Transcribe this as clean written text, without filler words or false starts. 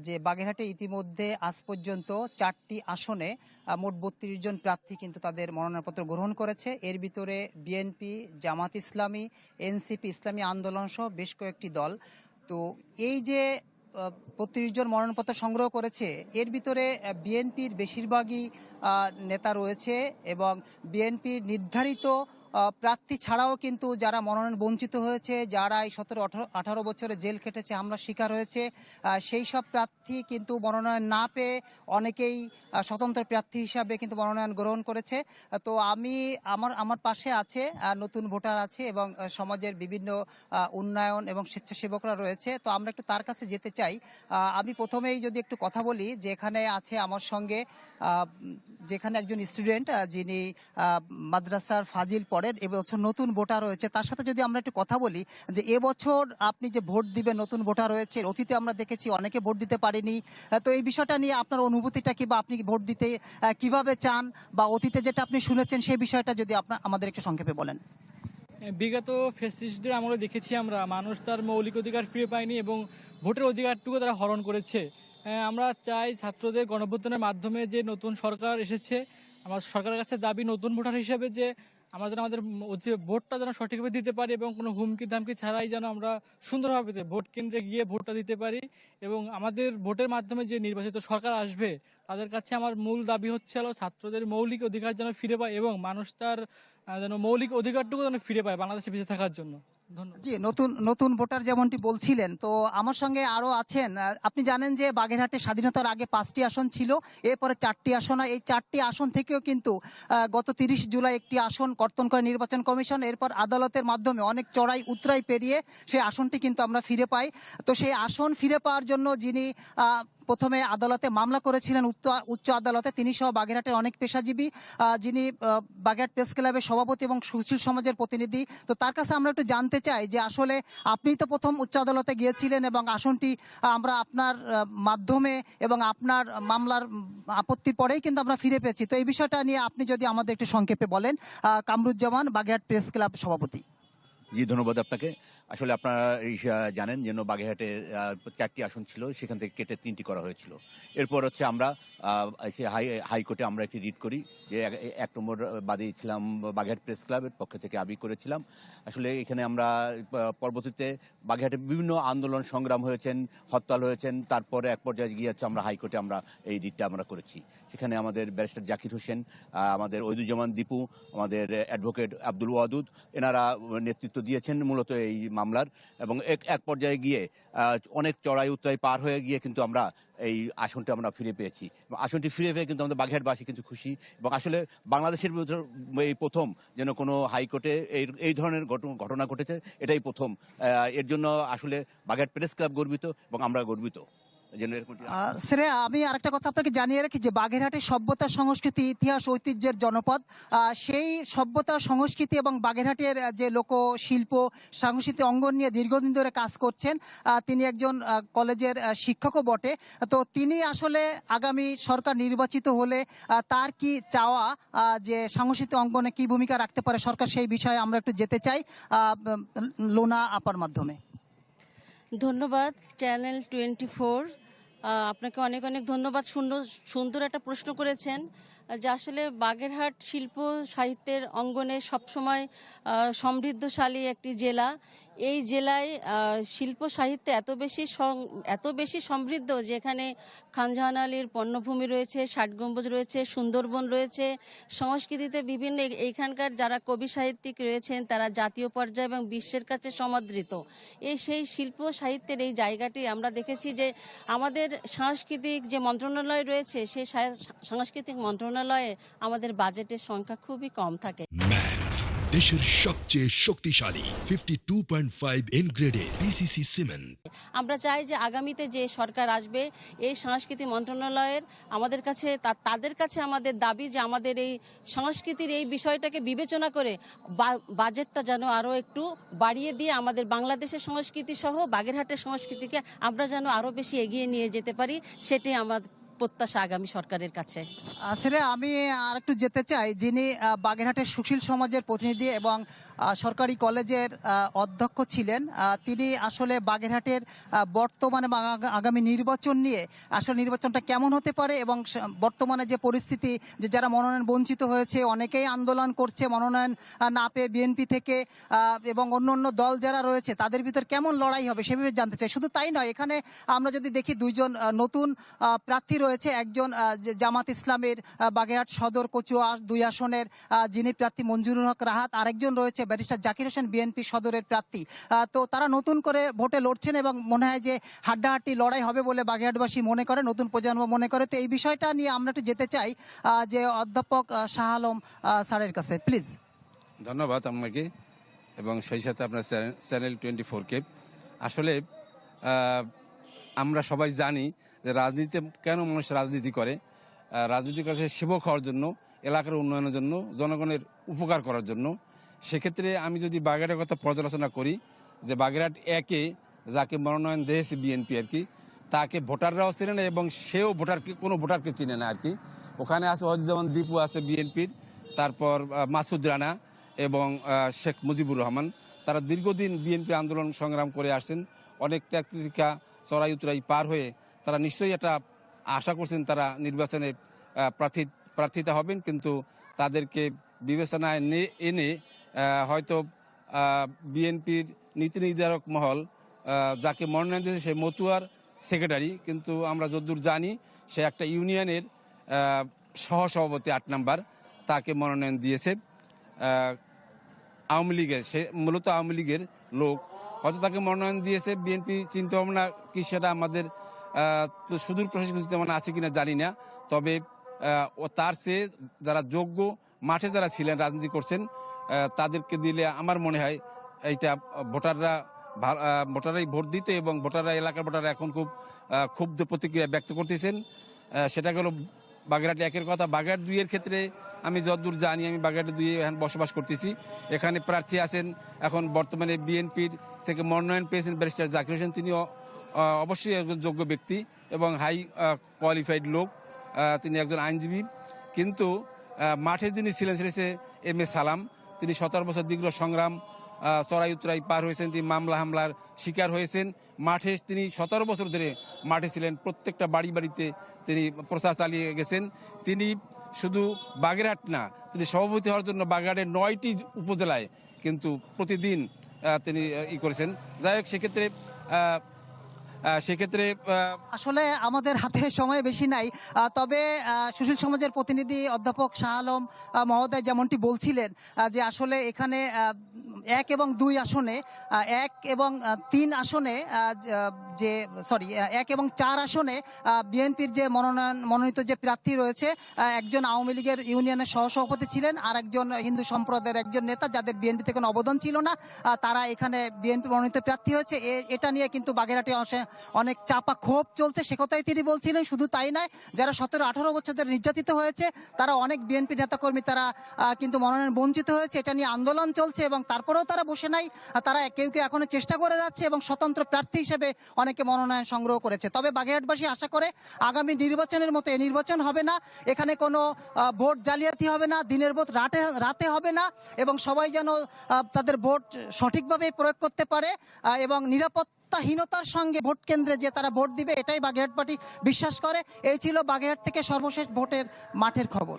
যে বাগেরহাটে ইতিমধ্যে আজ পর্যন্ত 4টি আসনে মোট 32 জন প্রার্থী কিন্তু তাদের মনোনয়নপত্র গ্রহণ করেছে। এর ভিতরে বিএনপি, জামাত ইসলামী, এনসিপি, ইসলামী আন্দোলন সহ বেশ কয়েকটি দল। তো এই যে 32 জন মনোনয়নপত্র সংগ্রহ করেছে, এর ভিতরে বিএনপির বেশিরভাগই নেতা রয়েছে এবং বিএনপির নির্ধারিত প্রার্থী ছাড়াও কিন্তু যারা মনোনয়ন বঞ্চিত হয়েছে, যারা এই 17-18 বছরে জেল খেটেছে, হামলার শিকার হয়েছে, সেই সব প্রার্থী কিন্তু মনোনয়ন না পেয়ে অনেকেই স্বতন্ত্র প্রার্থী হিসাবে কিন্তু মনোনয়ন গ্রহণ করেছে। তো আমার পাশে আছে নতুন ভোটার আছে এবং সমাজের বিভিন্ন উন্নয়ন এবং স্বেচ্ছাসেবকরা রয়েছে। তো আমরা একটু তার কাছে যেতে চাই। আমি প্রথমেই যদি একটু কথা বলি, যে এখানে আছে আমার সঙ্গে যেখানে একজন স্টুডেন্ট যিনি মাদ্রাসার ফাজিল পড়েন, এবছর নতুন ভোটার হয়েছে, তার সাথে যদি আমরা একটু কথা বলি যে এবছর আপনি যে ভোট দিবেন, নতুন ভোটার হয়েছে, অতীতে আমরা দেখেছি অনেকে ভোট দিতে পারেনি। তো এই বিষয়টা নিয়ে আপনার অনুভূতিটা কি, বা আপনি ভোট দিতে কিভাবে চান, বা অতীতে যেটা আপনি শুনেছেন সেই বিষয়টা যদি আমাদের একটু সংক্ষেপে বলেন। বিগত ফ্যাসিস্টদের আমলে দেখেছি আমরা মানুষ তার মৌলিক অধিকার ফিরে পায়নি এবং ভোটের অধিকারটুকু তারা হরণ করেছে। আমরা চাই ছাত্রদের গণঅভ্যুত্থানের মাধ্যমে যে নতুন সরকার এসেছে, আমার সরকারের কাছে দাবি নতুন ভোটার হিসেবে যে আমরা যেন আমাদের ভোটটা যেন সঠিকভাবে দিতে পারি এবং কোনো হুমকি ধামকি ছাড়াই যেন আমরা সুন্দরভাবে ভোট কেন্দ্রে গিয়ে ভোটটা দিতে পারি। এবং আমাদের ভোটের মাধ্যমে যে নির্বাচিত সরকার আসবে তাদের কাছে আমার মূল দাবি হচ্ছে ছাত্রদের মৌলিক অধিকার যেন ফিরে পায় এবং মানুষ তার যেন মৌলিক অধিকারটুকু যেন ফিরে পায় বাংলাদেশে বেঁচে থাকার জন্য। জি, নতুন নতুন ভোটার যেমনটি বলছিলেন, তো আমার সঙ্গে আরো আছেন। আপনি জানেন যে বাগেরহাটে স্বাধীনতার আগে 5টি আসন ছিল, এরপরে 4টি আসন হয়। এই 4টি আসন থেকেও কিন্তু গত 30 জুলাই একটি আসন কর্তন করে নির্বাচন কমিশন। এরপর আদালতের মাধ্যমে অনেক চড়াই উতরাই পেরিয়ে সেই আসনটি কিন্তু আমরা ফিরে পাই। তো সেই আসন ফিরে পাওয়ার জন্য যিনি প্রথমে আদালতে মামলা করেছিলেন, উচ্চ আদালতে, তিনি সহ বাগেরহাটের অনেক পেশাজীবী, যিনি বাগেরহাট প্রেস ক্লাবের সভাপতি এবং সুশীল সমাজের প্রতিনিধি। তো তার কাছে আমরা একটু জানতে চাই যে আসলে আপনি তো প্রথম উচ্চ আদালতে গিয়েছিলেন এবং আসনটি আমরা আপনার মাধ্যমে এবং আপনার মামলার আপত্তির পরেই কিন্তু আমরা ফিরে পেয়েছি। তো এই বিষয়টা নিয়ে আপনি যদি আমাদের একটু সংক্ষেপে বলেন। কামরুজ্জামান, বাগেরহাট প্রেস ক্লাব সভাপতি। জি, ধন্যবাদ আপনাকে। আসলে আপনারা জানেন যেন বাগেরহাটে 4টি আসন ছিল, সেখান থেকে কেটে 3টি করা হয়েছিল। এরপর হচ্ছে আমরা হাইকোর্টে আমরা একটি রিট করি, যে 1 নম্বর বাদী ছিলাম বাগেরহাট প্রেস ক্লাবের পক্ষ থেকে আমি করেছিলাম। আসলে এখানে আমরা পরবর্তীতে বাগেরহাটে বিভিন্ন আন্দোলন সংগ্রাম হয়েছেন, হরতাল হয়েছেন, তারপরে এক পর্যায়ে গিয়ে হচ্ছে আমরা হাইকোর্টে আমরা এই রিটটা আমরা করেছি। সেখানে আমাদের ব্যারিস্টার জাকির হোসেন, আমাদের ওইদুজ্জামান দীপু, আমাদের অ্যাডভোকেট আব্দুল ওয়াদুদ, এনারা নেতৃত্ব দিয়েছেন মূলত এই মামলার। এবং এক পর্যায়ে গিয়ে অনেক চড়াই উতরাই পার হয়ে গিয়ে কিন্তু আমরা এই আসনটা আমরা ফিরে পেয়েছি। আসনটি ফিরে পেয়ে কিন্তু আমাদের বাগেরহাটবাসী কিন্তু খুশি। এবং আসলে বাংলাদেশের এই প্রথম যেন কোনো হাইকোর্টে এই ধরনের ঘটনা ঘটেছে, এটাই প্রথম। এর জন্য আসলে বাগেরহাট প্রেস ক্লাব গর্বিত এবং আমরা গর্বিত। শ্রেয়া, আমি আরেকটা কথা আপনাকে জানিয়ে রাখি যে বাগেরহাটের সভ্যতা, সংস্কৃতি, ইতিহাস, ঐতিহ্যের জনপদ। সেই সভ্যতা, সংস্কৃতি এবং বাগেরহাটের যে লোকশিল্প, সাংস্কৃতিক অঙ্গন নিয়ে দীর্ঘদিন ধরে কাজ করছেন। তিনি একজন কলেজের শিক্ষকও বটে। তো তিনি আসলে আগামী সরকার নির্বাচিত হলে তার কি চাওয়া, যে সাংস্কৃতিক অঙ্গনে কি ভূমিকা রাখতে পারে সরকার, সেই বিষয়ে আমরা একটু যেতে চাই লোনা আপার মাধ্যমে। ধন্যবাদ চ্যানেল 24, আপনাকে অনেক অনেক ধন্যবাদ। সুন্দর একটা প্রশ্ন করেছেন যে আসলে বাগেরহাট শিল্প সাহিত্যের অঙ্গনে সবসময় সমৃদ্ধশালী একটি জেলা। এই জেলায় শিল্প সাহিত্যে এত বেশি সমৃদ্ধ, যেখানে খান জাহান আলীর পণ্যভূমি রয়েছে, ষাট গম্বুজ রয়েছে, সুন্দরবন রয়েছে। সংস্কৃতিতে বিভিন্ন এইখানকার যারা কবি সাহিত্যিক রয়েছেন তারা জাতীয় পর্যায়ে এবং বিশ্বের কাছে সমাদৃত। সেই শিল্প সাহিত্যের এই জায়গাটি আমরা দেখেছি যে আমাদের সাংস্কৃতিক যে মন্ত্রণালয় রয়েছে, সেই সাংস্কৃতিক মন্ত্রণালয়ে আমাদের বাজেটের সংখ্যা খুবই কম থাকে। ম্যাক্স, দেশের সবচেয়ে শক্তিশালী 52.5 এনগ্রেডের পিসিসি সিমেন্ট। আমরা চাই যে আগামীতে যে সরকার আসবে, এই সাংস্কৃতিক মন্ত্রণালয়ের আমাদের কাছে তাদের কাছে আমাদের দাবি যে আমাদের এই সংস্কৃতির এই বিষয়টাকে বিবেচনা করে বাজেটটা যেন আরও একটু বাড়িয়ে দিয়ে আমাদের বাংলাদেশের সংস্কৃতি সহ বাগেরহাটের সংস্কৃতিকে আমরা যেন আরও বেশি এগিয়ে নিয়ে যেতে পারি, সেটাই আমার প্রত্যাশা আগামী সরকারের কাছে। আসলে আমি আর একটু যেতে চাই, যিনি বাগেরহাটের সুশীল সমাজের প্রতিনিধি এবং সরকারি কলেজের অধ্যক্ষ ছিলেন, তিনি আসলে বাগেরহাটের বর্তমানে বা আগামী নির্বাচন নিয়ে আসলে নির্বাচনটা কেমন হতে পারে এবং বর্তমানে যে পরিস্থিতি, যে যারা মনোনয়ন বঞ্চিত হয়েছে অনেকেই আন্দোলন করছে মনোনয়ন না পেয়ে বিএনপি থেকে, এবং অন্য অন্য দল যারা রয়েছে তাদের ভিতর কেমন লড়াই হবে সেভাবে জানতে চাই। শুধু তাই নয়, এখানে আমরা যদি দেখি দুইজন নতুন প্রার্থী রয়েছে, একজন জামাত ইসলামের বাগেরহাট সদর কচুয়া 2 আসনের যিনি প্রার্থী মঞ্জুরুল হক রাহাত, আরেকজন রয়েছে ব্যারিস্টার জাকির হোসেন বিএনপি সদরের প্রার্থী। তো তারা নতুন করে ভোটে লড়ছেন এবং মনে হয় যে হাড্ডাহাড্ডি লড়াই হবে বলে বাগেরহাটবাসী মনে করে, নতুন প্রজন্ম মনে করে। তো এই বিষয়টা নিয়ে আমরা একটু যেতে চাই যে অধ্যাপক শাহ আলম স্যারের কাছে, প্লিজ। ধন্যবাদ আপনাকে এবং সেই সাথে আপনার চ্যানেল 24কে। আসলে আমরা সবাই জানি যে রাজনীতিতে কেন মানুষ রাজনীতি করে। রাজনীতি করে সেবক হওয়ার জন্য, এলাকার উন্নয়নের জন্য, জনগণের উপকার করার জন্য। সেক্ষেত্রে আমি যদি বাগেরহাটের কথা পর্যালোচনা করি, যে বাগেরহাট একে যাকে মনোনয়ন দিয়েছে বিএনপি আর কি, তাকে ভোটাররাও চেনে না এবং সেও কোনো ভোটারকে চিনে না আর কি। ওখানে আছে যেমন দীপু আছে বিএনপির, তারপর মাসুদ রানা এবং শেখ মুজিবুর রহমান। তারা দীর্ঘদিন বিএনপি আন্দোলন সংগ্রাম করে আসছেন, অনেক ত্যাগ তিতিক্ষা চড়াই উতরাই পার হয়ে তারা নিশ্চয়ই এটা আশা করছেন তারা নির্বাচনে প্রার্থিতা হবেন, কিন্তু তাদেরকে বিবেচনায় এনে হয়তো বিএনপির নীতি নির্ধারক মহল যাকে মনোনয়ন দিয়েছে সে মতুয়ার সেক্রেটারি, কিন্তু আমরা যতদূর জানি সে একটা ইউনিয়নের সহসভাপতি 8 নাম্বার, তাকে মনোনয়ন দিয়েছে আওয়ামী লীগের। সে মূলত আওয়ামী লীগের লোক, হয়তো তাকে মনোনয়ন দিয়েছে বিএনপি চিন্তা ভাবনা কি সেটা আমাদের সুদূর প্রশাসনিক তেমন আছে কিনা জানি না। তবে তার চেয়ে যারা যোগ্য মাঠে যারা ছিলেন রাজনীতি করছেন তাদেরকে দিলে আমার মনে হয় এইটা ভোটাররাই ভোট দিত এবং এলাকার ভোটাররা এখন খুব ক্ষুব্ধ প্রতিক্রিয়া ব্যক্ত করতেছেন। সেটা গেল বাগেরহাট 1-এর কথা। বাগেরহাট 2-এর ক্ষেত্রে আমি যতদূর জানি, আমি বাগেরহাট 2-এ এখন বসবাস করতেছি। এখানে প্রার্থী আছেন এখন বর্তমানে বিএনপির থেকে মনোনয়ন পেয়েছেন ব্যারিস্টার জাকির হোসেন, তিনিও অবশ্যই একজন যোগ্য ব্যক্তি এবং হাই কোয়ালিফাইড লোক, তিনি একজন আইনজীবী। কিন্তু মাঠে যিনি ছিলেন সেটা এম এ সালাম, তিনি 17 বছর দীর্ঘ সংগ্রাম চড়াই উতরাই পার হয়েছেন, তিনি মামলা হামলার শিকার হয়েছেন। মাঠে তিনি 17 বছর ধরে মাঠে ছিলেন, প্রত্যেকটা বাড়িতে তিনি প্রচার চালিয়ে গেছেন। তিনি শুধু বাগেরহাট না, তিনি সভাপতি হওয়ার জন্য বাগেরহাটের 9টি উপজেলায় কিন্তু প্রতিদিন তিনি করেছেন। যাই হোক, সেক্ষেত্রে আসলে আমাদের হাতে সময় বেশি নাই, তবে সুশীল সমাজের প্রতিনিধি অধ্যাপক শাহ আলম মহোদয় যেমনটি বলছিলেন যে আসলে এখানে 1 এবং 2 আসনে 1 এবং 3 আসনে 1 এবং 4 আসনে বিএনপির যে মনোনীত যে প্রার্থী রয়েছে, একজন আওয়ামী লীগের ইউনিয়নের সহসভাপতি ছিলেন আর একজন হিন্দু সম্প্রদায়ের একজন নেতা যাদের বিএনপিতে কোনো অবদান ছিল না, তারা এখানে বিএনপি মনোনীত প্রার্থী হয়েছে। এটা নিয়ে কিন্তু বাগেরহাটে অনেক চাপা ক্ষোভ চলছে, সে কথাই তিনি বলছিলেন। শুধু তাই নয়, যারা 17-18 বছর ধরে নির্যাতিত হয়েছে তারা অনেক বিএনপি নেতাকর্মী তারা কিন্তু মনোনয়ন বঞ্চিত হয়েছে, এটা নিয়ে আন্দোলন চলছে এবং তারপরেও তারা বসে নাই, তারা কেউ কেউ এখনো চেষ্টা করে যাচ্ছে এবং স্বতন্ত্র প্রার্থী হিসেবে অনেকে মনোনয়ন সংগ্রহ করেছে। তবে বাগেরহাটবাসী আশা করে আগামী নির্বাচনের মতো এই নির্বাচন হবে না, এখানে কোনো ভোট জালিয়াতি হবে না, দিনের ভোট রাতে হবে না এবং সবাই যেন তাদের ভোট সঠিকভাবে প্রয়োগ করতে পারে এবং নিরাপত্তাহীনতার সঙ্গে ভোট কেন্দ্রে যে তারা ভোট দিবে, এটাই বাগেরহাট পার্টি বিশ্বাস করে। এই ছিল বাগেরহাট থেকে সর্বশেষ ভোটের মাঠের খবর।